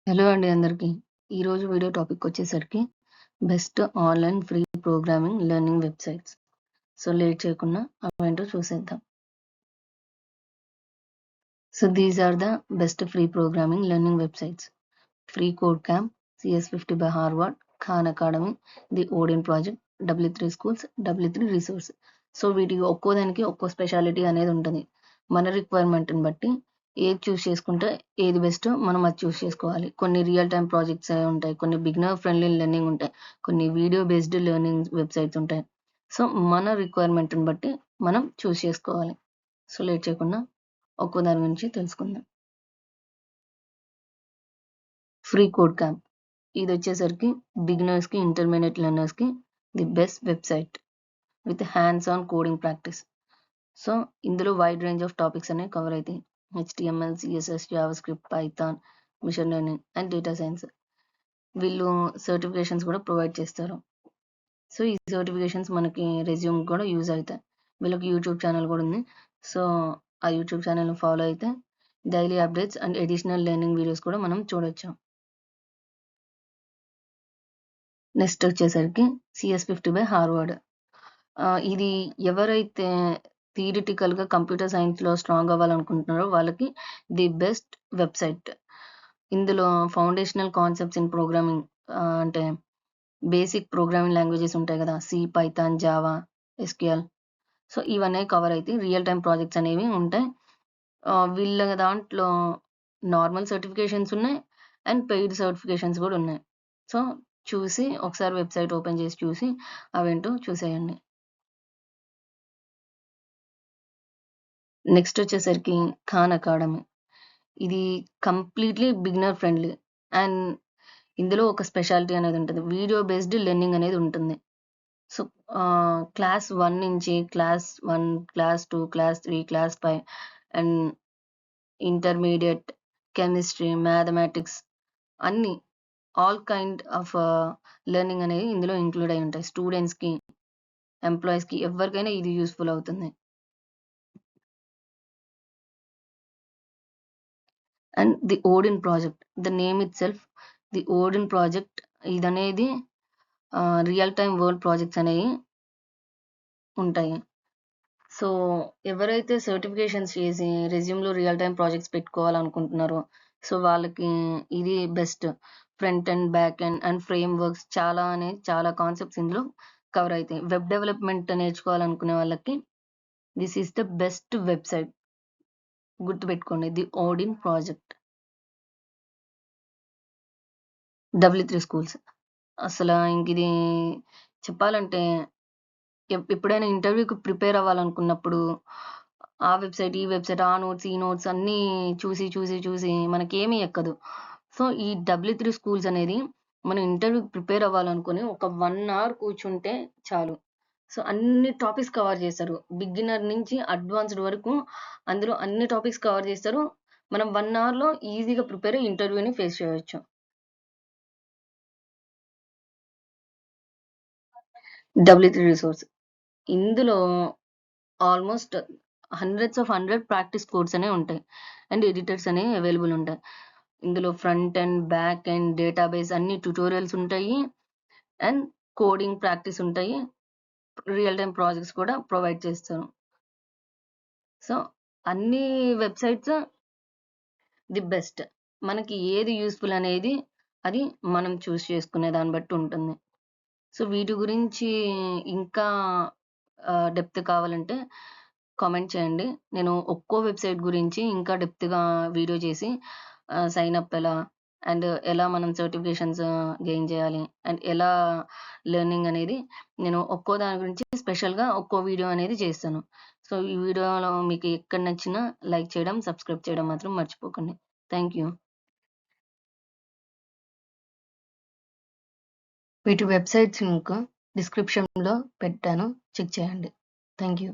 Hello అండి అందరికి. ఈరోజు వీడియో టాపిక్ వచ్చేసరికి best online free programming learning websites. So, late చేయకుండా అవేంటో చూసేద్దాం. So, these are the best free programming learning websites. Free code camp, CS50 by Harvard, Khan academy, the Odin project, W3 schools, W3 resource. So, వీటికి ఒక్కో దానికి ఒక్కో speciality అనేది ఉంటుంది. మన రిక్వైర్మెంట్‌ని బట్టి ఏది చూస్ చేసుకుంటే ఏది బెస్టో మనం అది చూస్ చేసుకోవాలి. కొన్ని రియల్ టైమ్ ప్రాజెక్ట్స్ అయి ఉంటాయి. కొన్ని బిగినర్ ఫ్రెండ్లీ లెర్నింగ్ ఉంటాయి. కొన్ని వీడియో బేస్డ్ లెర్నింగ్ వెబ్‌సైట్స్ ఉంటాయి. సో, మన రిక్వైర్మెంట్‌ని బట్టి మనం చూస్ చేసుకోవాలి. సో, లేట్ చేయకుండా ఒక్కో దాని గురించి తెలుసుకుందాం. Free code camp. ఇదొచ్చేసరికి బిగినర్స్‌కి, ఇంటర్మీడియేట్ లెర్నర్స్‌కి the best website with hands on coding practice. So, ఇందులో వైడ్ రేంజ్ ఆఫ్ టాపిక్స్ అనేవి కవర్ అయితాయి. HTML, CSS, JavaScript, Python, machine learning and data science. వీళ్ళు సర్టిఫికేషన్స్ కూడా ప్రొవైడ్ చేస్తారు. సో, ఈ సర్టిఫికేషన్స్ మనకి రెజ్యూమ్‌కి కూడా యూజ్ అవుతాయి. వీళ్ళకి యూట్యూబ్ ఛానల్ కూడా ఉంది. సో, ఆ యూట్యూబ్ ఛానల్‌ని ఫాలో అయితే daily updates and additional learning videos కూడా మనం చూడొచ్చు. నెక్స్ట్ వచ్చేసరికి CS50 by హార్వర్డ్. ఇది ఎవరైతే థియరిటికల్‌గా కంప్యూటర్ సైన్స్‌లో స్ట్రాంగ్ అవ్వాలనుకుంటున్నారో వాళ్ళకి ది బెస్ట్ వెబ్‌సైట్. ఇందులో ఫౌండేషనల్ కాన్సెప్ట్స్ ఇన్ ప్రోగ్రామింగ్ అంటే బేసిక్ ప్రోగ్రామింగ్ లాంగ్వేజెస్ ఉంటాయి కదా! C, Python, Java, SQL. So, ఇవన్నీ కవర్ అయితాయి. రియల్ టైమ్ ప్రాజెక్ట్స్ అనేవి ఉంటాయి. వీళ్ళ దాంట్లో నార్మల్ సర్టిఫికేషన్స్ ఉన్నాయి. అండ్ పెయిడ్ సర్టిఫికేషన్స్ కూడా ఉన్నాయి. సో, చూసి ఒకసారి వెబ్‌సైట్ ఓపెన్ చేసి చూసి అవేంటో చూసేయండి. నెక్స్ట్ వచ్చేసరికి ఖాన్ అకాడమీ. ఇది కంప్లీట్‌లీ బిగినర్ ఫ్రెండ్లీ. అండ్ ఇందులో ఒక స్పెషాలిటీ అనేది ఉంటది. వీడియో బేస్డ్ లెర్నింగ్ అనేది ఉంటుంది. సో, క్లాస్ 1 నుంచి class 1, class 2, class 3, class 5 and intermediate, chemistry, mathematics అన్నీ ఆల్ కైండ్ ఆఫ్ లెర్నింగ్ అనేది ఇందులో ఇంక్లూడ్ అయ్యి ఉంటాయి. స్టూడెంట్స్‌కి, ఎంప్లాయీస్‌కి ఎవరికైనా ఇది యూజ్‌ఫుల్ అవుతుంది. And the Odin project. The name itself the Odin project ఇదనేది రియల్ టైమ్ వరల్డ్ ప్రాజెక్ట్స్ అనేవి ఉంటాయి. సో, ఎవరైతే సర్టిఫికేషన్స్ చేసి రెజ్యూమ్‌లో రియల్ టైమ్ ప్రాజెక్ట్స్ పెట్టుకోవాలనుకుంటున్నారో, సో, వాళ్ళకి ఇది best. Front end, back end and frameworks చాలా కాన్సెప్ట్స్ ఇందులో కవర్ అయితాయి. వెబ్ డెవలప్‌మెంట్ నేర్చుకోవాలనుకునే వాళ్ళకి this is the best website. గుర్తుపెట్టుకోండి. The Odin project. W3 schools. ఇంకిది చెప్పాలంటే ఎప్పుడైనా ఇంటర్వ్యూకి ప్రిపేర్ అవ్వాలనుకున్నప్పుడు ఆ వెబ్‌సైట్, ఈ వెబ్‌సైట్, ఆ నోట్స్, ఈ నోట్స్ అన్నీ చూసి మనకేమీ ఎక్కదు. సో, ఈ W3 స్కూల్స్ అనేది మనం ఇంటర్వ్యూకి ప్రిపేర్ అవ్వాలనుకుని ఒక 1 అవర్ కూర్చుంటే చాలు. సో, అన్ని టాపిక్స్ కవర్ చేస్తారు. బిగినర్ నుంచి అడ్వాన్స్‌డ్ వరకు అందులో అన్ని టాపిక్స్ కవర్ చేస్తారు. మనం 1 అవర్‌లో ఈజీగా ప్రిపేర్ అయ్యి ఇంటర్వ్యూని ఫేస్ చేయొచ్చు. W3 resource. ఇందులో ఆల్‌మోస్ట్ హండ్రెడ్ ప్రాక్టీస్ కోడ్స్ అనేవి ఉంటాయి. అండ్ ఎడిటర్స్ అనేవి అవైలబుల్ ఉంటాయి. ఇందులో front end, back end, database అన్ని ట్యుటోరియల్స్ ఉంటాయి. అండ్ కోడింగ్ ప్రాక్టీస్ ఉంటాయి. రియల్ టైమ్ ప్రాజెక్ట్స్ కూడా ప్రొవైడ్ చేస్తారు. సో, అన్ని వెబ్‌సైట్స్ ది బెస్ట్. మనకి ఏది యూజ్‌ఫుల్ అనేది అది మనం చూజ్ చేసుకునే దాన్ని బట్టి ఉంటుంది. సో, వీటి గురించి ఇంకా డెప్త్ కావాలంటే కామెంట్ చేయండి. నేను ఒక్కో వెబ్‌సైట్ గురించి ఇంకా డెప్త్‌గా వీడియో చేసి సైన్ అప్ ఎలా అండ్ ఎలా మనం సర్టిఫికేషన్స్ గెయిన్ చేయాలి అండ్ ఎలా లెర్నింగ్ అనేది నేను ఒక్కో దాని గురించి స్పెషల్‌గా ఒక్కో వీడియో అనేది చేస్తాను. సో, ఈ వీడియోలో మీకు ఎక్కడ నచ్చినా లైక్ చేయడం, సబ్స్క్రైబ్ చేయడం మాత్రం మర్చిపోకండి. Thank you. వీటి వెబ్‌సైట్స్ లింక్ డిస్క్రిప్షన్‌లో పెట్టాను. చెక్ చేయండి. Thank you.